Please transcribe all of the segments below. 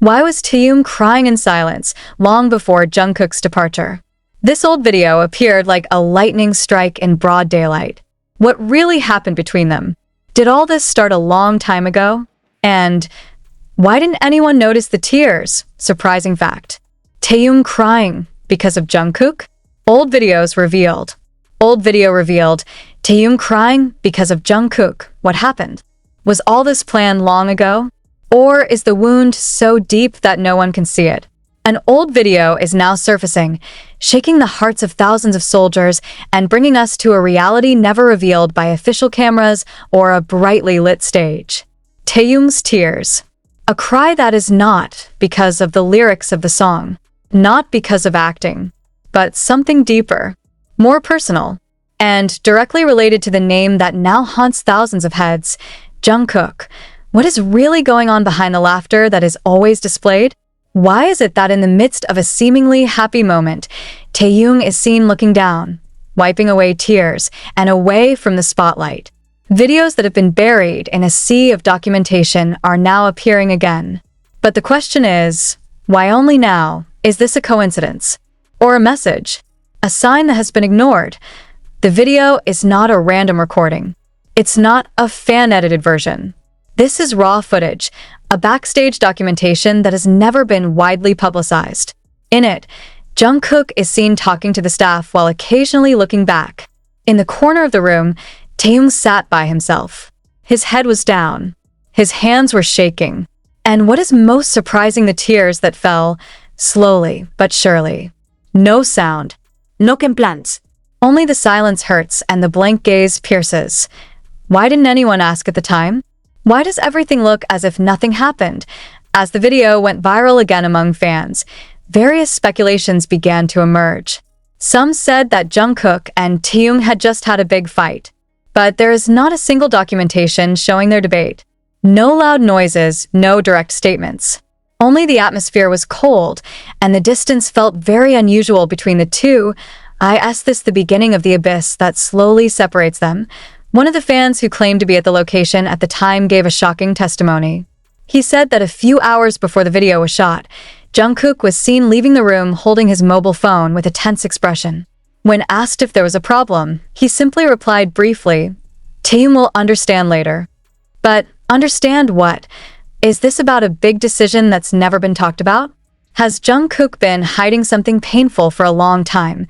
Why was Taehyung crying in silence long before Jungkook's departure? This old video appeared like a lightning strike in broad daylight. What really happened between them? Did all this start a long time ago? And why didn't anyone notice the tears? Surprising fact. Taehyung crying because of Jungkook? Old video revealed Taehyung crying because of Jungkook. What happened? Was all this planned long ago? Or is the wound so deep that no one can see it? An old video is now surfacing, shaking the hearts of thousands of soldiers and bringing us to a reality never revealed by official cameras or a brightly lit stage. Taehyung's tears. A cry that is not because of the lyrics of the song, not because of acting, but something deeper, more personal, and directly related to the name that now haunts thousands of heads, Jungkook. What is really going on behind the laughter that is always displayed? Why is it that in the midst of a seemingly happy moment, Taehyung is seen looking down, wiping away tears, and away from the spotlight? Videos that have been buried in a sea of documentation are now appearing again. But the question is, why only now? Is this a coincidence? Or a message? A sign that has been ignored? The video is not a random recording. It's not a fan-edited version. This is raw footage, a backstage documentation that has never been widely publicized. In it, Jungkook is seen talking to the staff while occasionally looking back. In the corner of the room, Taehyung sat by himself. His head was down. His hands were shaking. And what is most surprising, the tears that fell, slowly but surely. No sound. No complaints. Only the silence hurts and the blank gaze pierces. Why didn't anyone ask at the time? Why does everything look as if nothing happened? As the video went viral again among fans, various speculations began to emerge. Some said that Jungkook and Taehyung had just had a big fight. But there is not a single documentation showing their debate. No loud noises, no direct statements. Only the atmosphere was cold, and the distance felt very unusual between the two. The beginning of the abyss that slowly separates them. One of the fans who claimed to be at the location at the time gave a shocking testimony. He said that a few hours before the video was shot, Jungkook was seen leaving the room holding his mobile phone with a tense expression. When asked if there was a problem, he simply replied briefly, "Taehyung will understand later." But understand what? Is this about a big decision that's never been talked about? Has Jungkook been hiding something painful for a long time?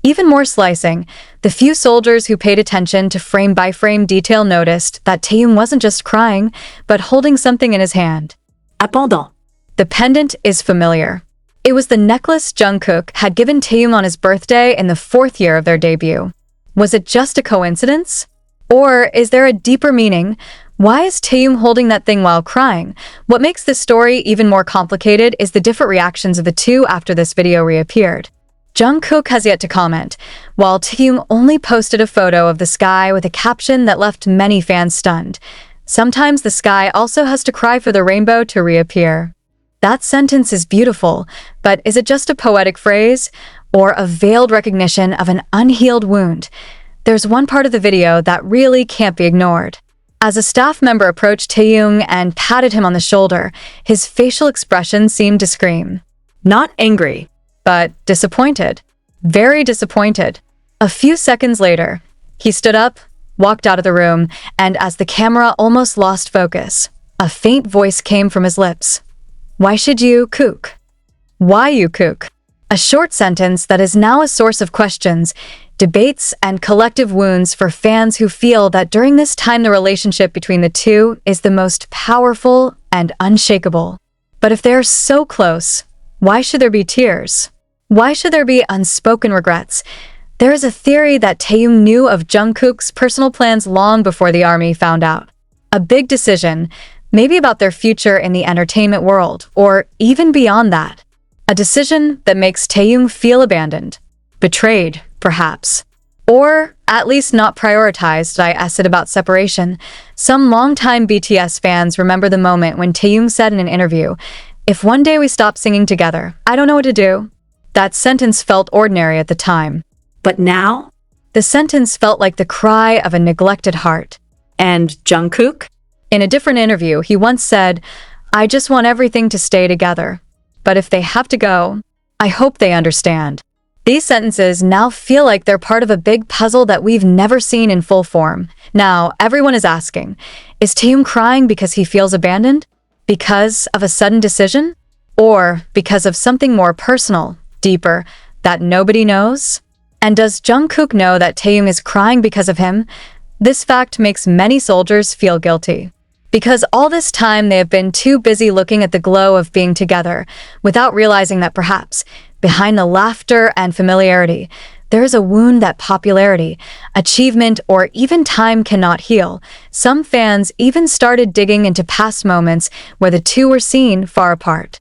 Even more slicing, the few soldiers who paid attention to frame-by-frame detail noticed that Taehyung wasn't just crying, but holding something in his hand. A pendant. The pendant is familiar. It was the necklace Jungkook had given Taehyung on his birthday in the 4th year of their debut. Was it just a coincidence? Or is there a deeper meaning? Why is Taehyung holding that thing while crying? What makes this story even more complicated is the different reactions of the two after this video reappeared. Jungkook has yet to comment, while Taehyung only posted a photo of the sky with a caption that left many fans stunned. Sometimes the sky also has to cry for the rainbow to reappear. That sentence is beautiful, but is it just a poetic phrase or a veiled recognition of an unhealed wound? There's one part of the video that really can't be ignored. As a staff member approached Taehyung and patted him on the shoulder, his facial expression seemed to scream. Not angry, but disappointed. Very disappointed. A few seconds later, he stood up, walked out of the room, and as the camera almost lost focus, a faint voice came from his lips. "Why should you cook? Why you cook?" A short sentence that is now a source of questions, debates, and collective wounds for fans who feel that during this time the relationship between the two is the most powerful and unshakable. But if they're so close, why should there be tears? Why should there be unspoken regrets? There is a theory that Taehyung knew of Jungkook's personal plans long before the army found out. A big decision, maybe about their future in the entertainment world, or even beyond that. A decision that makes Taehyung feel abandoned, betrayed, perhaps. Or at least not prioritized. I said about separation. Some longtime BTS fans remember the moment when Taehyung said in an interview, "If one day we stop singing together, I don't know what to do." That sentence felt ordinary at the time. But now? The sentence felt like the cry of a neglected heart. And Jungkook? In a different interview, he once said, I just want everything to stay together. But if they have to go, I hope they understand. These sentences now feel like they're part of a big puzzle that we've never seen in full form. Now, everyone is asking, is Taehyung crying because he feels abandoned? Because of a sudden decision? Or because of something more personal, deeper, that nobody knows? And does Jungkook know that Taehyung is crying because of him? This fact makes many soldiers feel guilty. Because all this time they have been too busy looking at the glow of being together, without realizing that perhaps, behind the laughter and familiarity, there is a wound that popularity, achievement, or even time cannot heal. Some fans even started digging into past moments where the two were seen far apart.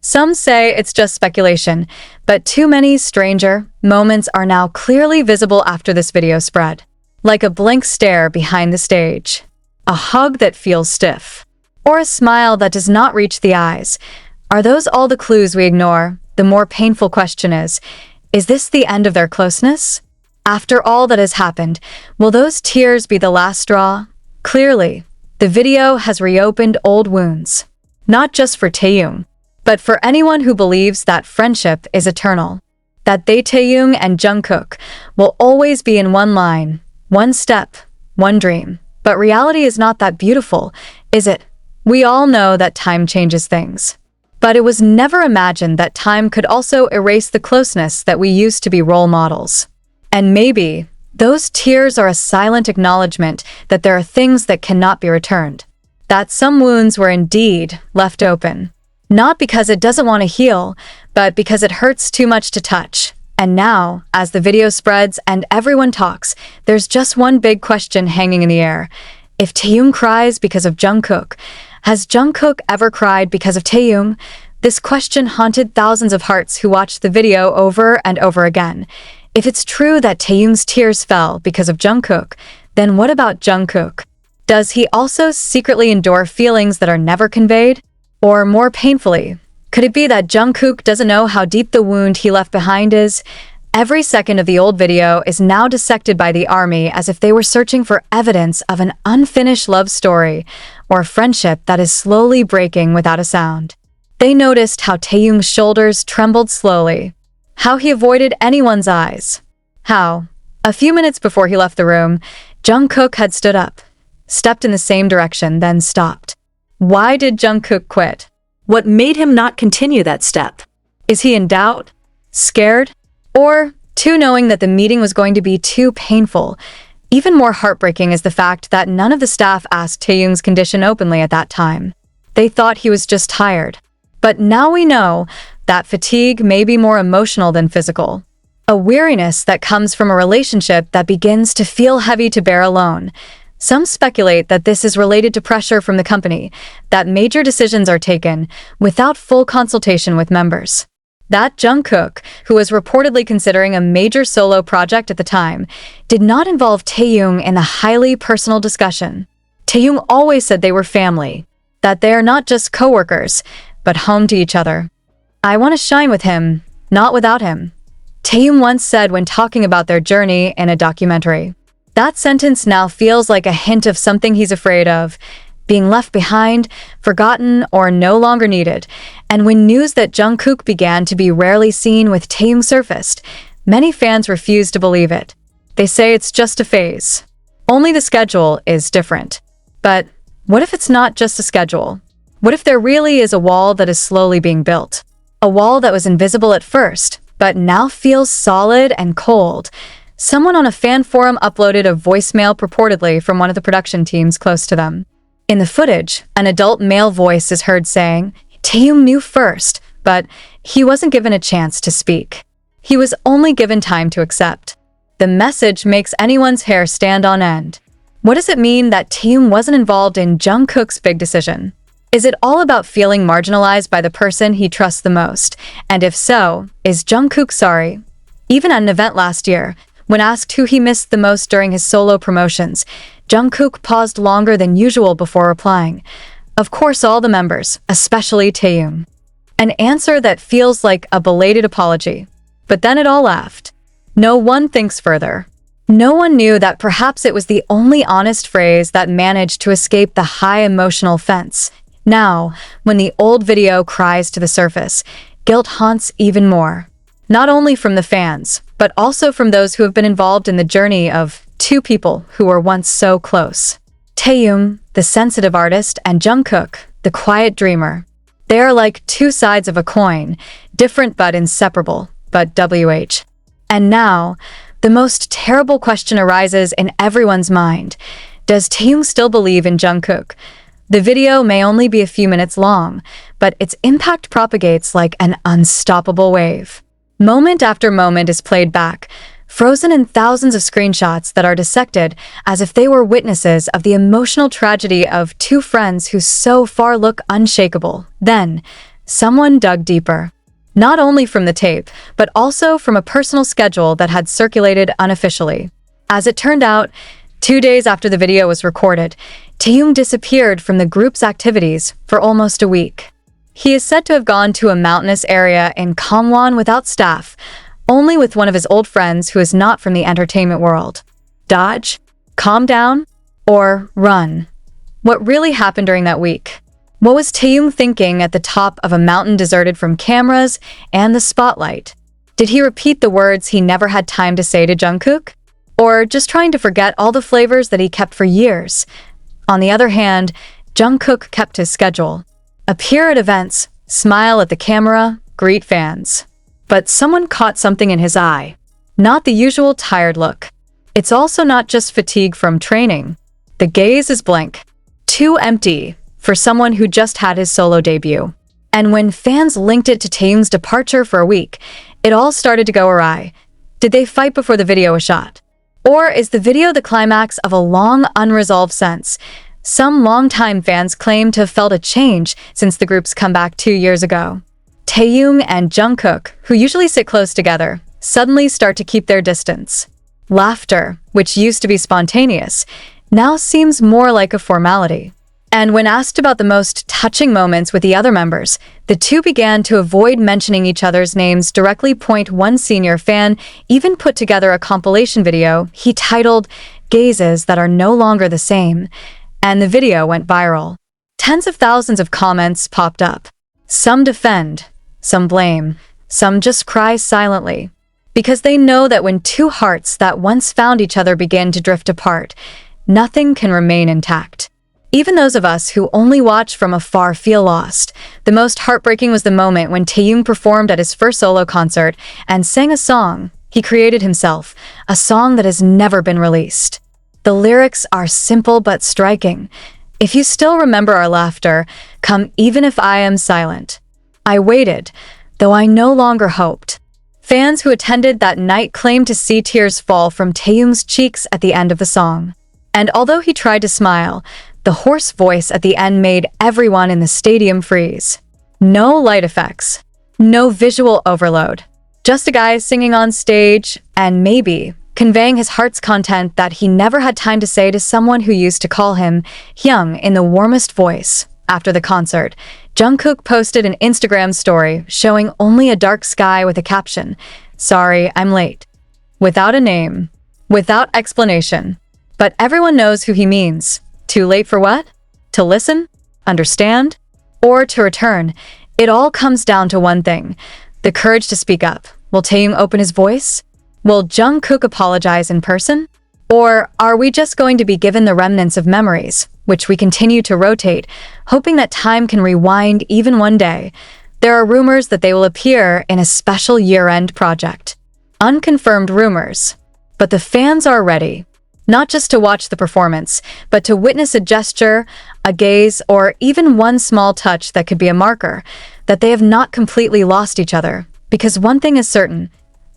Some say it's just speculation, but too many stranger moments are now clearly visible after this video spread. Like a blank stare behind the stage, a hug that feels stiff, or a smile that does not reach the eyes. Are those all the clues we ignore? The more painful question is this the end of their closeness? After all that has happened, will those tears be the last straw? Clearly, the video has reopened old wounds. Not just for Taehyung, but for anyone who believes that friendship is eternal. That they, Taehyung and Jungkook, will always be in one line, one step, one dream. But reality is not that beautiful, is it? We all know that time changes things. But it was never imagined that time could also erase the closeness that we used to be role models. And maybe those tears are a silent acknowledgement that there are things that cannot be returned. That some wounds were indeed left open. Not because it doesn't want to heal, but because it hurts too much to touch. And now, as the video spreads and everyone talks, there's just one big question hanging in the air. If Taehyung cries because of Jungkook, has Jungkook ever cried because of Taehyung? This question haunted thousands of hearts who watched the video over and over again. If it's true that Taehyung's tears fell because of Jungkook, then what about Jungkook? Does he also secretly endure feelings that are never conveyed? Or more painfully, could it be that Jungkook doesn't know how deep the wound he left behind is? Every second of the old video is now dissected by the army as if they were searching for evidence of an unfinished love story or a friendship that is slowly breaking without a sound. They noticed how Taehyung's shoulders trembled slowly, how he avoided anyone's eyes, how, a few minutes before he left the room, Jungkook had stood up, stepped in the same direction, then stopped. Why did Jungkook quit? What made him not continue that step? Is he in doubt? Scared? Or too knowing that the meeting was going to be too painful? Even more heartbreaking is the fact that none of the staff asked Taehyung's condition openly at that time. They thought he was just tired. But now we know that fatigue may be more emotional than physical. A weariness that comes from a relationship that begins to feel heavy to bear alone. Some speculate that this is related to pressure from the company, that major decisions are taken without full consultation with members. That Jungkook, who was reportedly considering a major solo project at the time, did not involve Taehyung in a highly personal discussion. Taehyung always said they were family, that they are not just co-workers, but home to each other. I want to shine with him, not without him, Taehyung once said when talking about their journey in a documentary. That sentence now feels like a hint of something he's afraid of, being left behind, forgotten, or no longer needed. And when news that Jungkook began to be rarely seen with Taehyung surfaced, many fans refused to believe it. They say it's just a phase. Only the schedule is different. But what if it's not just a schedule? What if there really is a wall that is slowly being built? A wall that was invisible at first, but now feels solid and cold. Someone on a fan forum uploaded a voicemail purportedly from one of the production teams close to them. In the footage, an adult male voice is heard saying, Taehyung knew first, but he wasn't given a chance to speak. He was only given time to accept. The message makes anyone's hair stand on end. What does it mean that Taehyung wasn't involved in Jungkook's big decision? Is it all about feeling marginalized by the person he trusts the most? And if so, is Jungkook sorry? Even at an event last year, when asked who he missed the most during his solo promotions, Jungkook paused longer than usual before replying. Of course, all the members, especially Taehyung. An answer that feels like a belated apology. But then it all laughed. No one thinks further. No one knew that perhaps it was the only honest phrase that managed to escape the high emotional fence. Now, when the old video cries to the surface, guilt haunts even more. Not only from the fans, but also from those who have been involved in the journey of two people who were once so close. Taehyung, the sensitive artist, and Jungkook, the quiet dreamer. They are like two sides of a coin, different but inseparable, but WH. And now, the most terrible question arises in everyone's mind. Does Taehyung still believe in Jungkook? The video may only be a few minutes long, but its impact propagates like an unstoppable wave. Moment after moment is played back, frozen in thousands of screenshots that are dissected as if they were witnesses of the emotional tragedy of two friends who so far look unshakable. Then, someone dug deeper. Not only from the tape, but also from a personal schedule that had circulated unofficially. As it turned out, 2 days after the video was recorded, Taehyung disappeared from the group's activities for almost a week. He is said to have gone to a mountainous area in Gangwon without staff, only with one of his old friends who is not from the entertainment world. Dodge? Calm down? Or run? What really happened during that week? What was Taehyung thinking at the top of a mountain deserted from cameras and the spotlight? Did he repeat the words he never had time to say to Jungkook? Or just trying to forget all the flavors that he kept for years? On the other hand, Jungkook kept his schedule. Appear at events, smile at the camera, greet fans. But someone caught something in his eye. Not the usual tired look. It's also not just fatigue from training. The gaze is blank. Too empty for someone who just had his solo debut. And when fans linked it to Taehyung's departure for a week, it all started to go awry. Did they fight before the video was shot? Or is the video the climax of a long, unresolved sense? Some longtime fans claim to have felt a change since the group's comeback 2 years ago. Taehyung and Jungkook, who usually sit close together, suddenly start to keep their distance. Laughter, which used to be spontaneous, now seems more like a formality. And when asked about the most touching moments with the other members, the two began to avoid mentioning each other's names directly. One senior fan even put together a compilation video he titled "Gazes That Are No Longer the Same," and the video went viral. Tens of thousands of comments popped up. Some defend, some blame, some just cry silently. Because they know that when two hearts that once found each other begin to drift apart, nothing can remain intact. Even those of us who only watch from afar feel lost. The most heartbreaking was the moment when Taehyung performed at his first solo concert and sang a song he created himself, a song that has never been released. The lyrics are simple but striking. If you still remember our laughter, come even if I am silent. I waited, though I no longer hoped. Fans who attended that night claimed to see tears fall from Taehyung's cheeks at the end of the song. And although he tried to smile, the hoarse voice at the end made everyone in the stadium freeze. No light effects, no visual overload. Just a guy singing on stage, and maybe conveying his heart's content that he never had time to say to someone who used to call him Hyung in the warmest voice. After the concert, Jungkook posted an Instagram story showing only a dark sky with a caption, "Sorry, I'm late." Without a name, without explanation. But everyone knows who he means. Too late for what? To listen? Understand? Or to return? It all comes down to one thing: the courage to speak up. Will Taehyung open his voice? Will Jungkook apologize in person? Or are we just going to be given the remnants of memories, which we continue to rotate, hoping that time can rewind even one day? There are rumors that they will appear in a special year-end project. Unconfirmed rumors. But the fans are ready. Not just to watch the performance, but to witness a gesture, a gaze, or even one small touch that could be a marker that they have not completely lost each other. Because one thing is certain: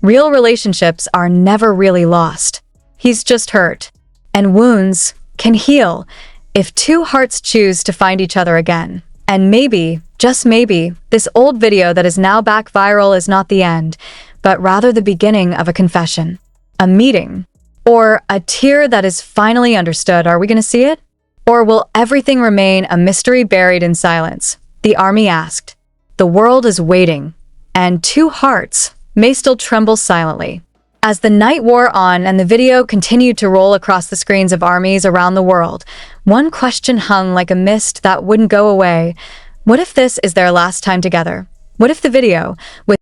real relationships are never really lost. He's just hurt. And wounds can heal if two hearts choose to find each other again. And maybe, just maybe, this old video that is now back viral is not the end, but rather the beginning of a confession, a meeting, or a tear that is finally understood. Are we going to see it? Or will everything remain a mystery buried in silence? The army asked. The world is waiting, and two hearts may still tremble silently. As the night wore on and the video continued to roll across the screens of armies around the world, one question hung like a mist that wouldn't go away. What if this is their last time together? What if the video, with